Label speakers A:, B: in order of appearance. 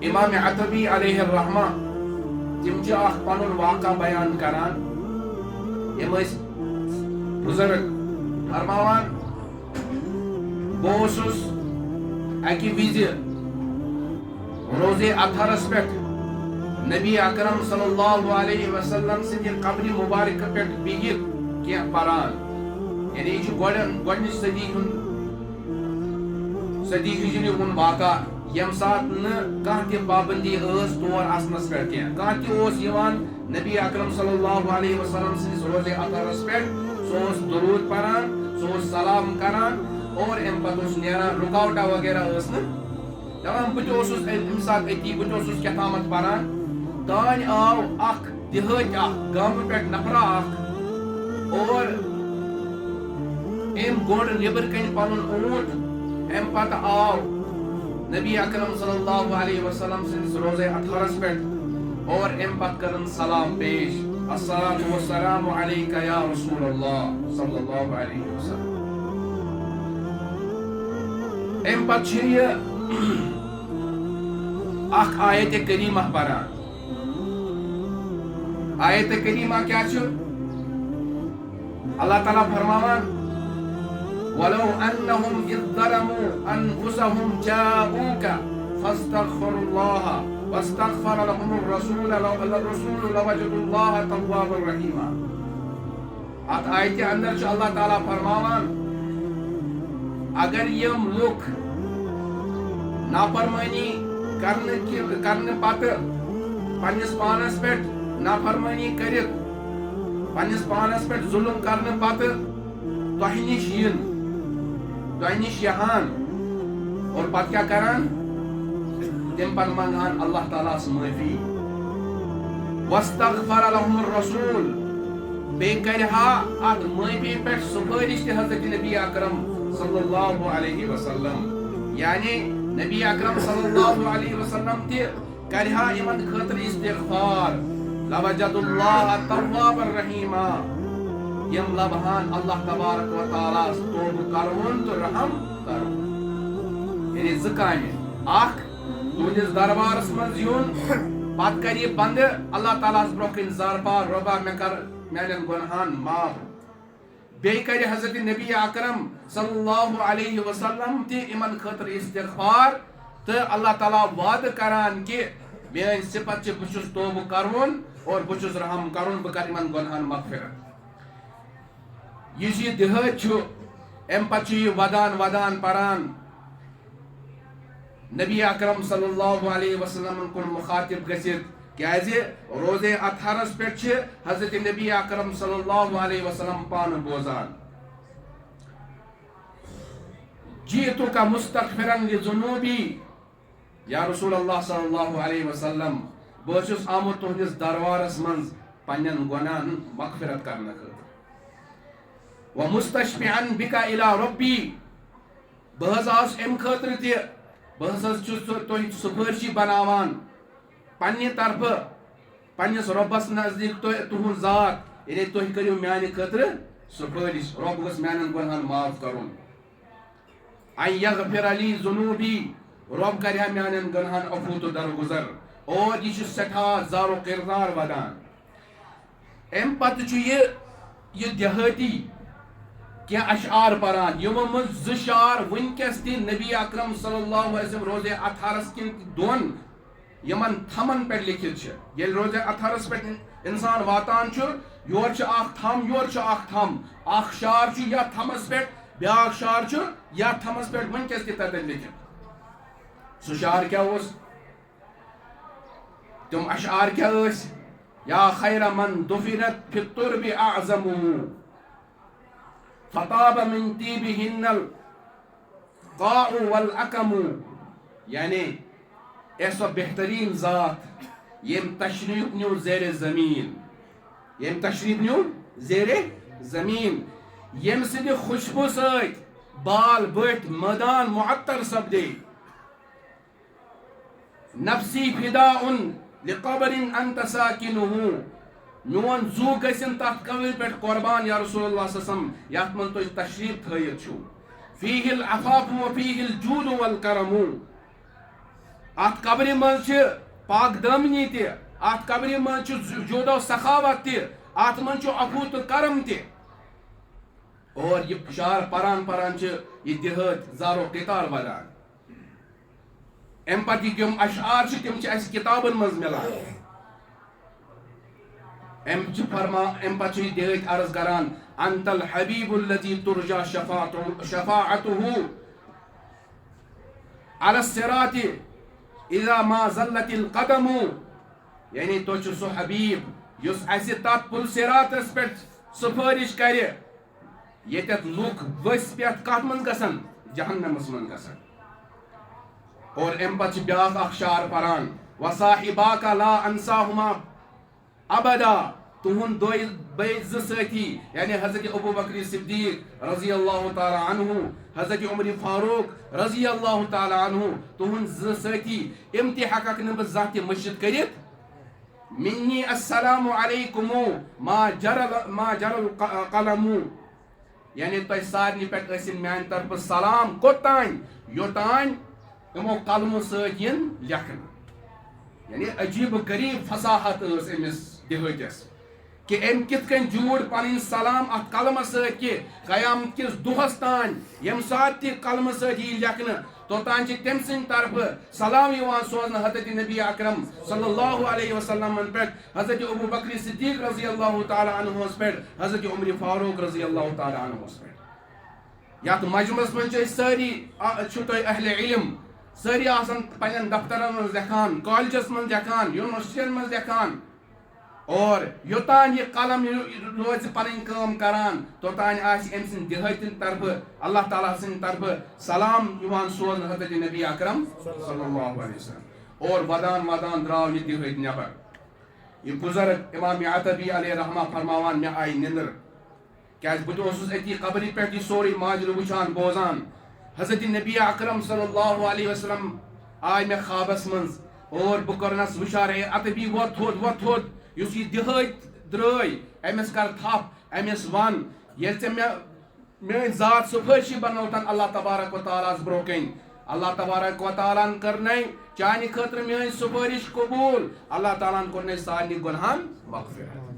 A: امام عتبی علیہ الرحمہ تم چھ اخ پنن واقعہ بیان کران یم بزرگ فرماوان بہس اکہ وز روزے اطہرس پہ نبی اکرم صلی اللہ علیہ وسلم سند قبر مبارک پہ بہت کی پران یعنی یہ گۄڈنِچ صدی ہجری ہن واقع یم سات کانٛہہ تہِ پابندی ٲس تور اژنس پہ کانٛہہ تہِ اوس یوان نبی اکرم صلی اللہ علیہ وسلم سندس روزے اطہرس پہ سُہ اوس درود پران سُہ اوس سلام کران اور ام پتہٕ اوس نیران رکاوٹا وغیرہ ٲس نہٕ دپان بہٕ تہِ اوسُس امہِ ساتہٕ أتی بہٕ تہِ اوسُس کیٛاہتامتھ پران تانۍ آو اکھ دِہٲتۍ اکھ گامہٕ پٮ۪ٹھ نفرا اکھ اور أمۍ گوٚڑ نیبر کَنۍ پنُن اوٗنٹ امہِ پتہٕ آو نبی اکرم صلی اللہ علیہ وسلم سندس روزے اطہرس پٮ۪ٹھ اور امہِ پتہٕ کٔرٕن سلام پیش الصلاۃ والسلام علیکہ یا رسول اللہ صلی اللہ علیہ وسلم. امہِ پتہٕ چھِ یہِ اکھ آیت کریمہ پران. آیت کریمہ کیا چھُ؟ اللہ تعالیٰ فرماوان وَلَوْ أَنَّهُمْ إِذْ ظَلَمُوا أَنفُسَهُمْ جَاءُوكَ فَاسْتَغْفَرُوا اللَّهَ وَاسْتَغْفَرَ لَهُمُ الرَّسُولُ لَوَجَدُوا اللَّهَ تَوَّابًا رَحِيمًا. ات آیتہِ اندر چھُ اللہ تعالیٰ فرماوان اگر یم لوک نافرمانی کرنے پتہ پنس پانس پہ نافرمانی کرت پنس پانس پہ ظلم کرنے پتہ تہ نش یہان اور پتہ کیا کران تم پتہ منگان اللہ تعالیٰ معافی واستغفر لهم الرسول بیٚیہِ کرہا ات معافی پہ سفارش تہ حضرت نبی اکرم صلی اللہ علیہ وسلم یعنی نبی اکرم صلی اللہ علیہ وسلم تہ کرہا یمن خاطر استغفار لوجد اللہ توابا رحیما یم لبہان اللہ تبارک و تعالیٰ توبہ کرون تو رحم کرون. یعنی زٕ کامہِ اکھ تہنٛدِس دربارس منٛز یُن پتہٕ کر یہِ بندٕ اللہ تعالیٰ ہس برونٛہہ کِنۍ زارپار رۄبا مےٚ کر میانٮ۪ن گۄنہان معاف. بیٚیہِ کرِ حضرت نبی اکرم صلی اللہ علیہ وسلم تہ یمن خاطر استغفار تہٕ اللہ تعالیٰ وعدٕ کران کہ میٲنۍ صفت چھِ بہٕ چھُس توبہٕ کرون اور بہٕ چھُس رحم کرون بہٕ کرٕ یمن گۄنہان مغفرت. یُس یہِ دِہٲتۍ چھُ امہِ پتہٕ چھُ یہِ ودان پران نبی اکرم صلی اللہ علیہ وسلم کُن مخاطب گژھِتھ کیازِ روزے اطہرس پٮ۪ٹھ چھِ حضرت نبی اکرم صلی اللہ علیہ وسلم پانہٕ بوزان جئتک مستغفرا لذنوبی یا رسول اللہ صلی اللہ علیہ وسلم بہٕ چھُس آمُت تُہنٛدِس دربارس منٛز پننٮ۪ن گۄناہن مغفرت کرنہٕ خٲطرٕ ومستشفعا بک الی ربی بہٕ حظ آس امہِ خٲطرٕ تہِ بہٕ حظ چھُس تۄہہِ سفٲرشی بناوان پننہِ طرفہٕ پننِس رۄبس نزدیٖک تُہُنٛد ذات یعنی تُہۍ کٔرِو میانہِ خٲطرٕ سفٲرش رۄب گوٚژھ میانٮ۪ن گۄنہن معاف کرُن. ان یغفر لی ذنوبی رۄب کرِ ہا میانٮ۪ن گۄنہن عفو تہٕ درگُزر اور یہِ چھُ سٮ۪ٹھاہ زار و کردار ودان. امہِ پتہٕ چھُ یہِ دِہٲتی کینٛہہ اشعار پران یِمو منٛز زٕ شعر ونکیٚس تہِ نبی اکرم صلی اللہ علیہ وسلم روزے اطہرس کِنۍ دۄن یمن تھمن پٮ۪ٹھ لیکھِتھ چھِ. ییٚلہِ روزے اطہرس پٮ۪ٹھ انسان واتان چھُ یورٕ چھُ اکھ تھم یورٕ چھُ اکھ تھم اکھ شعر چھُ یتھ تھمس پٮ۪ٹھ بیاکھ شعر چھُ یتھ تھمس پٮ۪ٹھ ونکیٚس تہِ تتٮ۪ن لیکھِتھ. سُہ شعر کیٛاہ اوس تِم اشعار کیٛاہ ٲسۍ یا خیر من دفنت فی الترب اعظمه فطاب من طیبہن القاع والاکم یعنی اے سۄ بہترین ذات یم تشریف نیو زیر زمین یم سٕنٛدِ خوشبو سۭتۍ بال بٔٹھۍ مٲدان معطر سپدے نفسی فداء لقبر انت ساکنہ میون زو گژھن تتھ قبرِ پٮ۪ٹھ قربان یا رسول اللہ صلی اللہ علیہ وسلم یتھ منٛز تُہۍ تشریف تھٲیِتھ چھُو. فیہ العفاف و فیہ الجود والکرم ات قبر من پاک دامنی تہ ات قبر من جود و سخاوت تہ ات من عفو تو کرم تہ اور یہ شعر پران پران یہ دہت زارو قطار ودان ام پتہ یم اشعار تم اس کتابن مز ملان ام پتہ دہت عرض کران انت الحبیب الذی ترجى شفاعته على الصراط اذا ما زلت القدم یعنی تو سو حبیب یس اس تات پل صراطس پہ سفارش کرے یتت لوک وس پت کت من گسن جہنمس من گسن اور ام پتہ بیاکھ اخ شعر پران وصاحباک لا انساہما ابدا تہن بے ساتھی یعنی حضرت ابو بکر صدیق رضی اللہ تعالی عنہ حضرت عمر فاروق رضی اللہ تعالی عنہ تہن ساتھی امتحاق نب ذات مشد کرت منی السلام علیکم ما جر القلم یعنی تہ سارنی پہ میان طرف سلام کوتان یوتان امو قلمو ستین لکھن یعنی عجیب غریب فصاحت امس دہتس کہ ام کت کن جوڑ پن سلام ات قلم ست کہ قیامت کس دہس تان یم سات تہ قلم ست یہ لکھن توتان تم سن طرف سلام سوزن حضرت نبی اکرم صلی اللہ علیہ وسلم پہ حضرت ابو بکر صدیق رضی اللہ تعالی عنہ پہ حضرت عمر فاروق رضی اللہ تعالی عنہ پہ یت مجمس من ساری اہل علم ساری آسان پنن دفترن من لکھان کالجس من لکھان یونیورسٹین من لکھان اور یوتان یہ قلم روز پن کام کران توتان آس ام سن دہتن طرف اللہ تعالیٰ سن طرف سلام سوزن حضرت نبی اکرم صلی اللہ علیہ وسلم اور ودان ودان دراو یہ دہت نبر یہ بزرگ امام عتبی علیہ رحمہ فرماوان میں آئی نندر کیا بہت اتی قبری پہ یہ سوری ماجر وچان بوزان حضرت نبی اکرم صلی اللہ علیہ وسلم آئی میں خوابس منز اور بہ کرنس وشارے عتبی ووت تھوت اس یہ دہت درائی امس کر تھپ امس ون یل میری ذات سفارشی بنوتن اللہ تبارک و تعالیٰ برو کن اللہ تبارک و تعالیٰ کرنے چانہ خاطر میری سفارش قبول اللہ تعالیٰ کور سارنی گناہن مغفرت